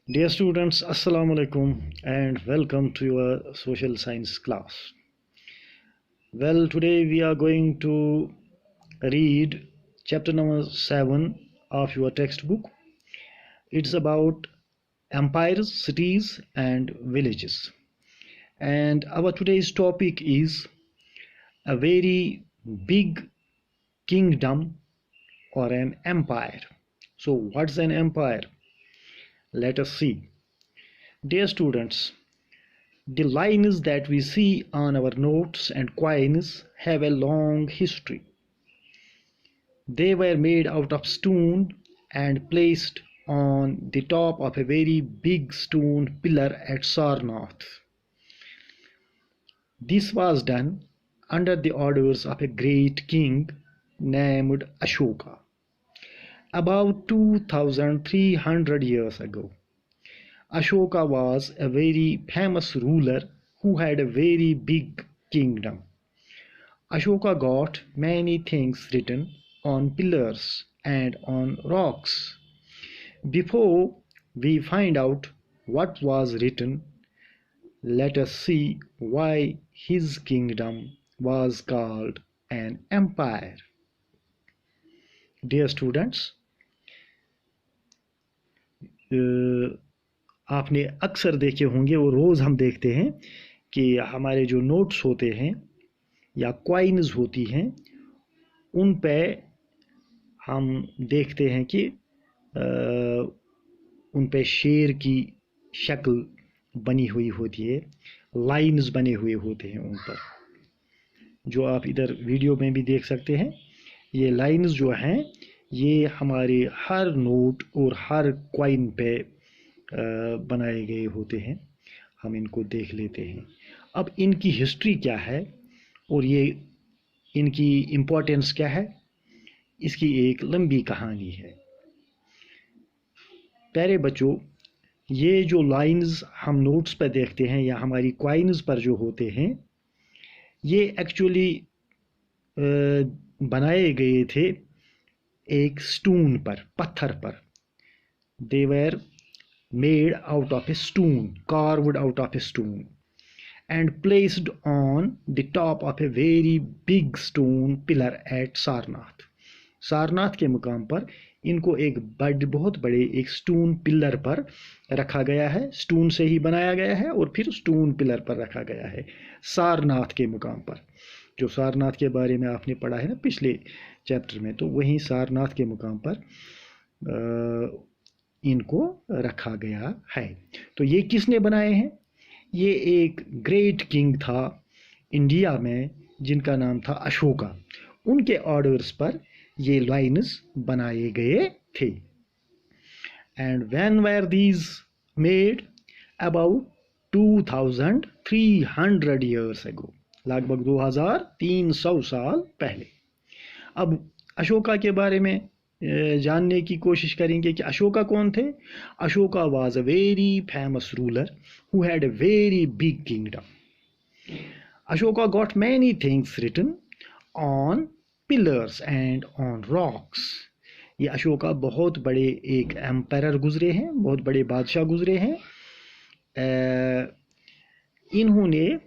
Dear students, Assalamu alaikum and welcome to your social science class. Well, today we are going to read chapter number 7 of your textbook. It's about empires, cities, and villages. And our today's topic is a very big kingdom or an empire. So, what's an empire? Let us see. Dear students, the lines that we see on our notes and coins have a long history. They were made out of stone and placed on the top of a very big stone pillar at Sarnath. This was done under the orders of a great king named Ashoka about 2300 years ago. Ashoka was a very famous ruler who had a very big kingdom. Ashoka got many things written on pillars and on rocks. Before we find out what was written, let us see why his kingdom was called an empire. Dear students, आपने अक्सर देखे होंगे, वो रोज़ हम देखते हैं कि हमारे जो नोट्स होते हैं या कॉइन्स होती हैं उन पे हम देखते हैं कि उन पे शेर की शक्ल बनी हुई होती है, लाइंस बने हुए होते हैं उन पर, जो आप इधर वीडियो में भी देख सकते हैं। ये लाइंस जो हैं ये हमारे हर नोट और हर कॉइन पे बनाए गए होते हैं। हम इनको देख लेते हैं। अब इनकी हिस्ट्री क्या है और ये इनकी इम्पोर्टेंस क्या है, इसकी एक लंबी कहानी है। प्यारे बच्चों, ये जो लाइंस हम नोट्स पर देखते हैं या हमारी कॉइन्स पर जो होते हैं, ये एक्चुअली बनाए गए थे एक स्टोन पर, पत्थर पर। दे वर made out of a stone, carved out of a stone, and placed on the top of a very big stone pillar at Sarnath. Sarnath के मुकाम पर इनको एक बहुत बड़े एक स्टोन पिलर पर रखा गया है। स्टोन से ही बनाया गया है और फिर स्टोन पिलर पर रखा गया है सारनाथ के मुकाम पर। जो सारनाथ के बारे में आपने पढ़ा है ना पिछले चैप्टर में, तो वहीं सारनाथ के मुकाम पर इनको रखा गया है। तो ये किसने बनाए हैं? ये एक ग्रेट किंग था इंडिया में जिनका नाम था अशोका। उनके ऑर्डर्स पर ये लाइन्स बनाए गए थे। And when were these made? About 2300 years ago, लगभग 2300 साल पहले। अब अशोका के बारे में जानने की कोशिश करेंगे कि अशोका कौन थे। Ashoka was a very famous ruler who had a very big kingdom. Ashoka got many things written on pillars and on rocks. ये अशोका बहुत बड़े एक एम्पायर गुजरे हैं, बहुत बड़े बादशाह गुजरे हैं। इन्होंने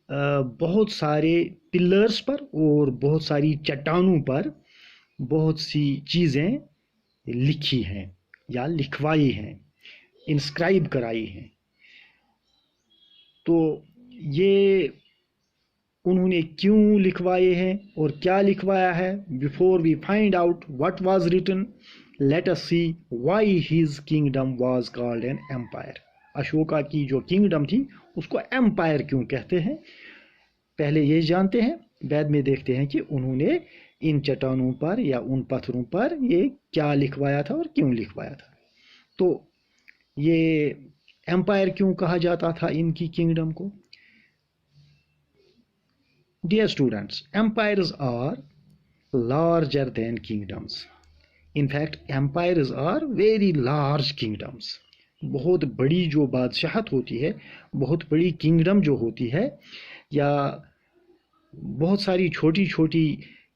बहुत सारे पिलर्स पर और बहुत सारी चट्टानों पर बहुत सी चीज़ें लिखी हैं या लिखवाई हैं, इंस्क्राइब कराई हैं। तो ये उन्होंने क्यों लिखवाए हैं और क्या लिखवाया है? Before we find out what was written, let us see why his kingdom was called an empire. Ashoka की जो किंगडम थी उसको एम्पायर क्यों कहते हैं, पहले ये जानते हैं, बाद में देखते हैं कि उन्होंने इन चट्टानों पर या उन पत्थरों पर ये क्या लिखवाया था और क्यों लिखवाया था। तो ये एम्पायर क्यों कहा जाता था इनकी किंगडम को? Dear students, empires are larger than kingdoms. In fact empires are very large kingdoms. बहुत बड़ी जो बादशाहत होती है, बहुत बड़ी किंगडम जो होती है, या बहुत सारी छोटी छोटी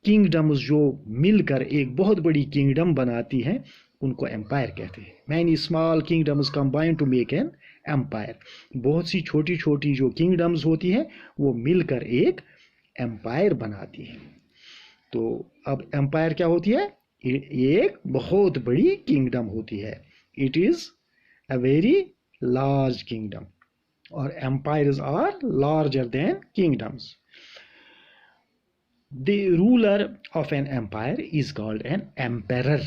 किंगडम्स जो मिलकर एक बहुत बड़ी किंगडम बनाती हैं, उनको एम्पायर कहते हैं. Many small kingdoms combine to make an empire. बहुत सी छोटी छोटी जो किंगडम्स होती हैं वो मिलकर एक एम्पायर बनाती है. तो अब एम्पायर क्या होती है? एक बहुत बड़ी किंगडम होती है. It is a very large kingdom, और empires are larger than kingdoms. The ruler of an empire is called an emperor.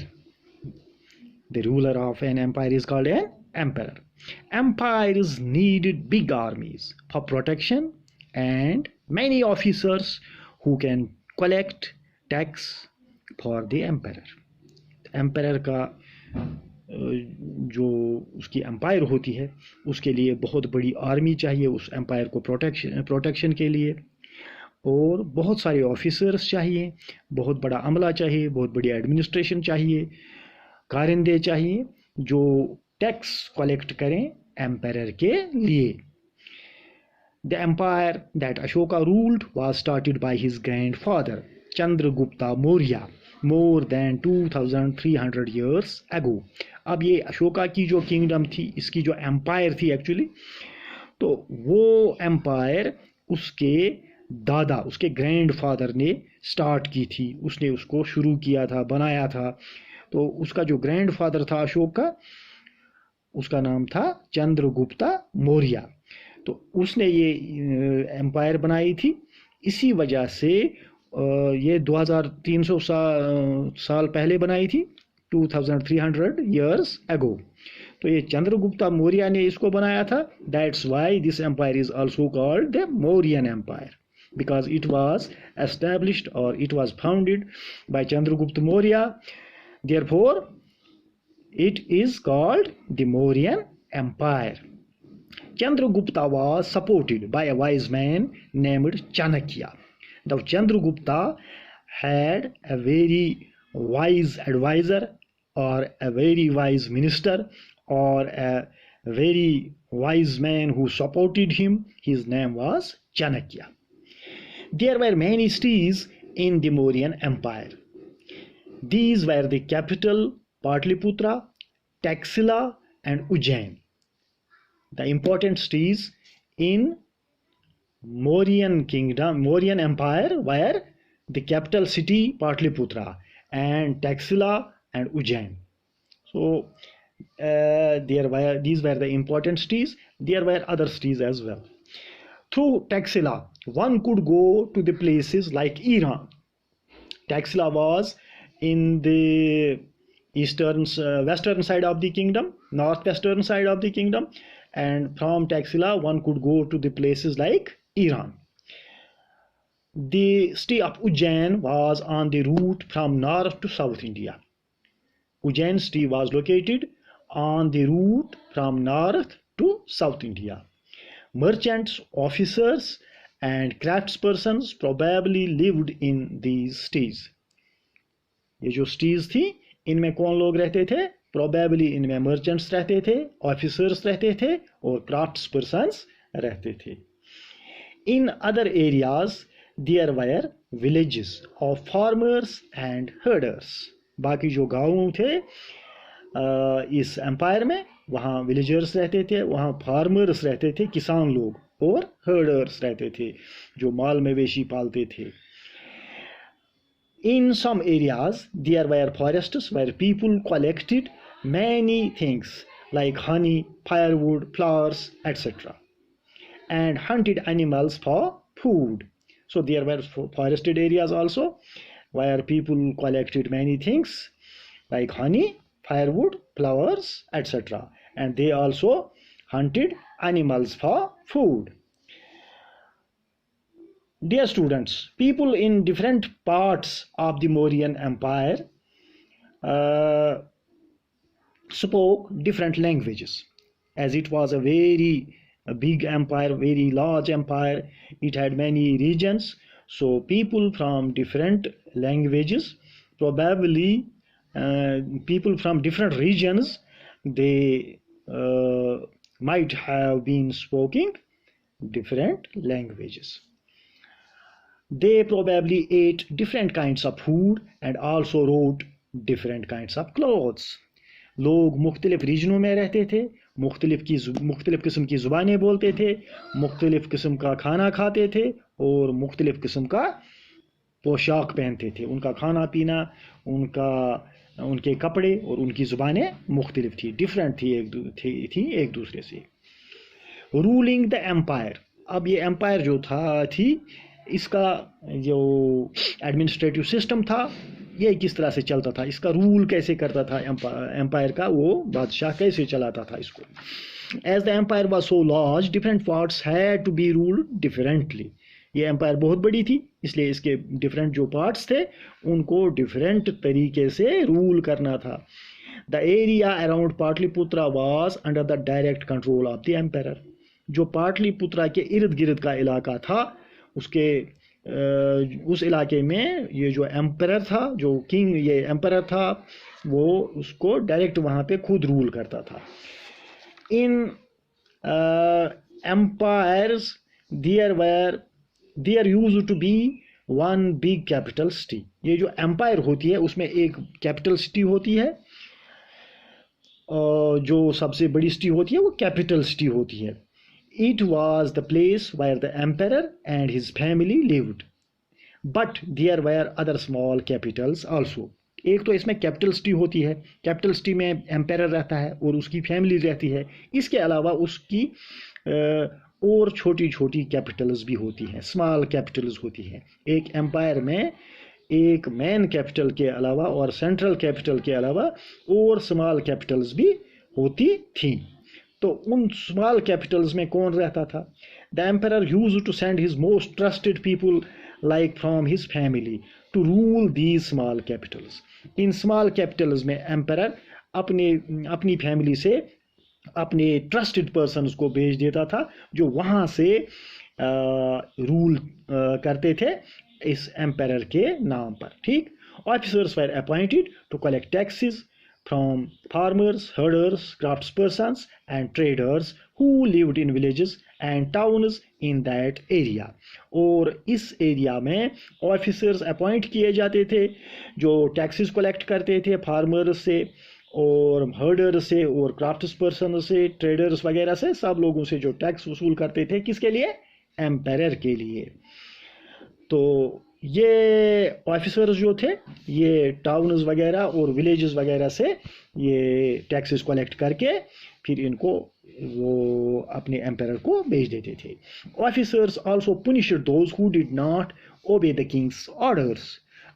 The ruler of an empire is called an emperor. Empires needed big armies for protection and many officers who can collect tax for the emperor. Emperor का जो उसकी empire होती है उसके लिए बहुत बड़ी army चाहिए उस एम्पायर को प्रोटेक्शन के लिए, और बहुत सारे ऑफिसर्स चाहिए, बहुत बड़ा अमला चाहिए, बहुत बड़ी एडमिनिस्ट्रेशन चाहिए, कारिंदे चाहिए जो टैक्स कलेक्ट करें एम्पायर के लिए. The empire that Ashoka ruled was started by his grandfather Chandragupta Maurya more than 2300 years ago. अब ये अशोका की जो किंगडम थी, इसकी जो एम्पायर थी एक्चुअली, तो वो एम्पायर उसके दादा, उसके ग्रैंडफादर ने स्टार्ट की थी. उसने उसको शुरू किया था, बनाया था. तो उसका जो ग्रैंडफादर था अशोक का, उसका नाम था चंद्रगुप्ता मौर्य. तो उसने ये एम्पायर बनाई थी. इसी वजह से ये 2300 साल पहले बनाई थी, 2300 years ago. तो ये चंद्रगुप्ता मौर्य ने इसको बनाया था. That's why this empire is also called the Mauryan empire, because it was established or it was founded by Chandragupta Maurya. Therefore, it is called the Mauryan Empire. Chandragupta was supported by a wise man named Chanakya. Now, Chandragupta had a very wise advisor, or a very wise minister, or a very wise man who supported him. His name was Chanakya. There were many cities in the Mauryan Empire. These were the capital Patliputra, Taxila, and Ujjain. The important cities in Mauryan Kingdom, Mauryan Empire were the capital city Patliputra and Taxila and Ujjain. So these were the important cities. There were other cities as well. Through Taxila, one could go to the places like Iran. Taxila was in the western side of the kingdom, northwestern side of the kingdom, and from Taxila one could go to the places like Iran. The city of Ujjain was on the route from north to south India. Ujjain city was located on the route from north to south India. Merchants, officers, and craftspersons probably lived in these cities. ये जो cities थी, इनमें कौन लोग रहते थे? Probably इनमें merchants रहते थे, officers रहते थे, और craftspersons रहते थे. In other areas, there were villages of farmers and herders. बाकी जो गाँव थे इस एम्पायर में, वहाँ विलेजर्स रहते थे, वहाँ फार्मर्स रहते थे, किसान लोग, और हर्डर्स रहते थे जो माल मवेशी पालते थे. In some areas there were forests where people collected many things like honey, firewood, flowers, etc. and hunted animals for food. So there were forested areas also where people collected many things like honey, firewood, flowers, etc. and they also hunted animals for food. Dear students, people in different parts of the Mauryan Empire spoke different languages. As it was a very big empire, very large empire, it had many regions. So people from different languages, probably people from different regions, they might have been speaking different languages. They probably ate different kinds of food and also wore different kinds of clothes. लोग मुख्तलिफ रीजनों में रहते थे, मुख्तलिफ किस्म की ज़ुबानें बोलते थे, मुख्तलिफ किस्म का खाना खाते थे और मुख्तलिफ किस्म का पोशाक पहनते थे। उनका खाना पीना, उनके कपड़े और उनकी ज़ुबानें मुख्तलिफ थी, डिफरेंट थी एक दूसरे से। रूलिंग द एम्पायर, अब ये एम्पायर जो थी इसका जो एडमिनिस्ट्रेटिव सिस्टम था ये किस तरह से चलता था, इसका रूल कैसे करता था एम्पायर का, वो बादशाह कैसे चलाता था इसको। As the empire was so large different parts had to be ruled differently. ये एम्पायर बहुत बड़ी थी इसलिए इसके डिफरेंट जो पार्ट्स थे उनको डिफरेंट तरीके से रूल करना था। The area around Pataliputra was under the direct control of the empire. जो पाटलिपुत्रा के इर्द गिर्द का इलाका था उस इलाके में ये जो एम्पायर था, जो किंग ये एम्पायर था, वो उसको डायरेक्ट वहाँ पे खुद रूल करता था। In empires there used to be one big capital city. ये जो एम्पायर होती है उसमें एक कैपिटल सिटी होती है, जो सबसे बड़ी सिटी होती है वो कैपिटल सिटी होती है। It was the place where the emperor and his family lived, but there were other small capitals also. एक तो इसमें कैपिटल सिटी होती है, कैपिटल सिटी में एम्पायर रहता है और उसकी फैमिली रहती है, इसके अलावा उसकी और छोटी छोटी कैपिटल्स भी होती हैं, स्मॉल कैपिटल्स होती हैं। एक एम्पायर में एक मेन कैपिटल के अलावा और सेंट्रल कैपिटल के अलावा और स्मॉल कैपिटल्स भी होती थी। तो उन स्मॉल कैपिटल्स में कौन रहता था? The emperor used to send his most trusted people like from his family to rule these small capitals. In small capitals में एम्परर अपनी फैमिली से अपने ट्रस्टेड पर्सन्स को भेज देता था जो वहाँ से रूल करते थे इस एम्परर के नाम पर। ठीक, officers were appointed to collect taxes from farmers, herders, craftspersons and traders who lived in villages and towns in that area. और इस एरिया में ऑफिसर्स अपॉइंट किए जाते थे जो टैक्सेस कलेक्ट करते थे फार्मर्स से और हर्डर्स से और क्राफ्ट्स पर्सन से, ट्रेडर्स वगैरह से, सब लोगों से जो टैक्स वसूल करते थे। किसके लिए? एम्पायर के लिए। तो ये ऑफिसर्स जो थे ये टाउन्स वगैरह और विलेजेस वगैरह से ये टैक्सेस कलेक्ट करके फिर इनको वो अपने एम्पायर को भेज देते थे। Officers also punished those who did not obey the king's orders.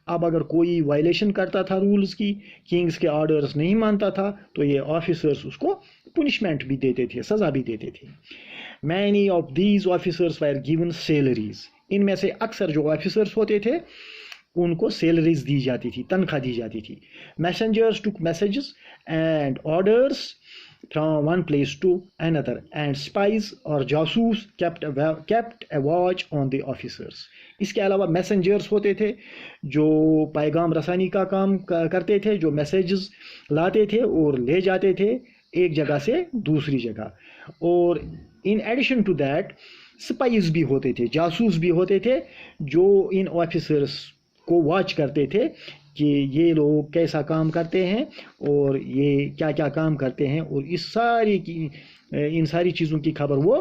अब अगर कोई वायलेशन करता था रूल्स की, किंग्स के ऑर्डर्स नहीं मानता था, तो ये ऑफिसर्स उसको पुनिशमेंट भी देते थे, सज़ा भी देते थे। Many of these officers were given salaries. इनमें से अक्सर जो ऑफिसर्स होते थे उनको सैलरीज दी जाती थी, तनख्वाह दी जाती थी। Messengers took messages and orders from one place to another and spies और जासूस kept a watch on the officers. इसके अलावा मैसेंजर्स होते थे जो पैगाम रसानी का काम करते थे, जो मैसेजेस लाते थे और ले जाते थे एक जगह से दूसरी जगह। और in addition to that spies भी होते थे, जासूस भी होते थे जो इन ऑफिसर्स को वॉच करते थे कि ये लोग कैसा काम करते हैं और ये क्या क्या काम करते हैं, और इन सारी चीज़ों की खबर वो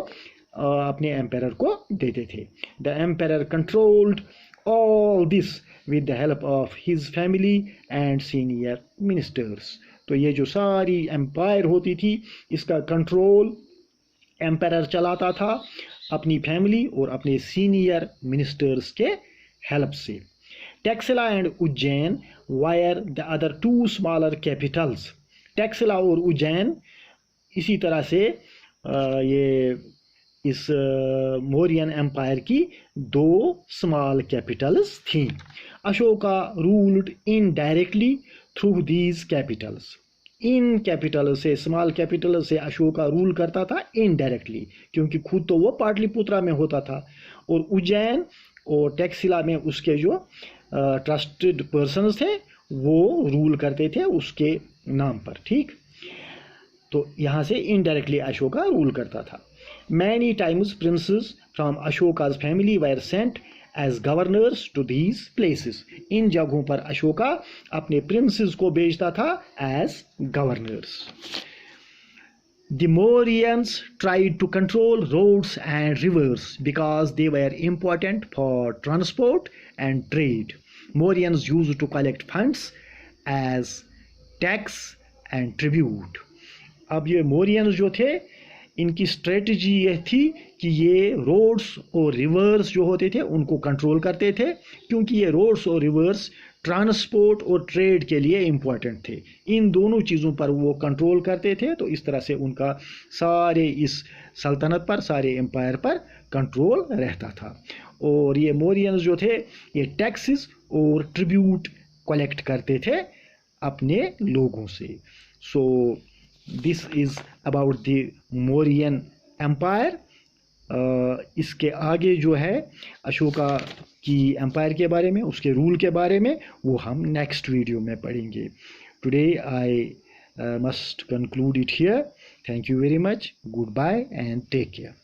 अपने एम्पायर को देते थे। The empire controlled all this with the help of his family and senior ministers. तो ये जो सारी एम्पायर होती थी इसका कंट्रोल एम्पायर चलाता था अपनी फैमिली और अपने सीनियर मिनिस्टर्स के हेल्प से। Taxila and Ujjain were the other two smaller capitals. Taxila और उज्जैन इसी तरह से ये इस मौर्यन एम्पायर की दो स्मॉल कैपिटल्स थीं। Ashoka ruled indirectly through these Capitals. In capital से, स्मॉल कैपिटल से अशोका रूल करता था इनडायरेक्टली, क्योंकि खुद तो वो पाटलिपुत्रा में होता था और उज्जैन और टेक्सिला में उसके जो ट्रस्टेड पर्सन्स थे वो रूल करते थे उसके नाम पर। ठीक, तो यहाँ से इनडायरेक्टली अशोका रूल करता था। Many times princes from Ashoka's family were sent as governors to these places. इन जगहों पर अशोका अपने प्रिंसेस को भेजता था as governors. The Mauryans tried to control roads and rivers because they were important for transport and trade. Mauryans used to collect funds as tax and tribute. अब ये मौर्यंस जो थे, इनकी स्ट्रेटजी ये थी कि ये रोड्स और रिवर्स जो होते थे उनको कंट्रोल करते थे, क्योंकि ये रोड्स और रिवर्स ट्रांसपोर्ट और ट्रेड के लिए इम्पोर्टेंट थे। इन दोनों चीज़ों पर वो कंट्रोल करते थे, तो इस तरह से उनका सारे इस सल्तनत पर, सारे एम्पायर पर कंट्रोल रहता था। और ये मौर्यंस जो थे ये टैक्सेस और ट्रिब्यूट कलेक्ट करते थे अपने लोगों से। So this is about the Mauryan empire. इसके आगे जो है अशोका की एम्पायर के बारे में, उसके रूल के बारे में, वो हम नेक्स्ट वीडियो में पढ़ेंगे। Today I must conclude it here. Thank you very much. Goodbye and take care.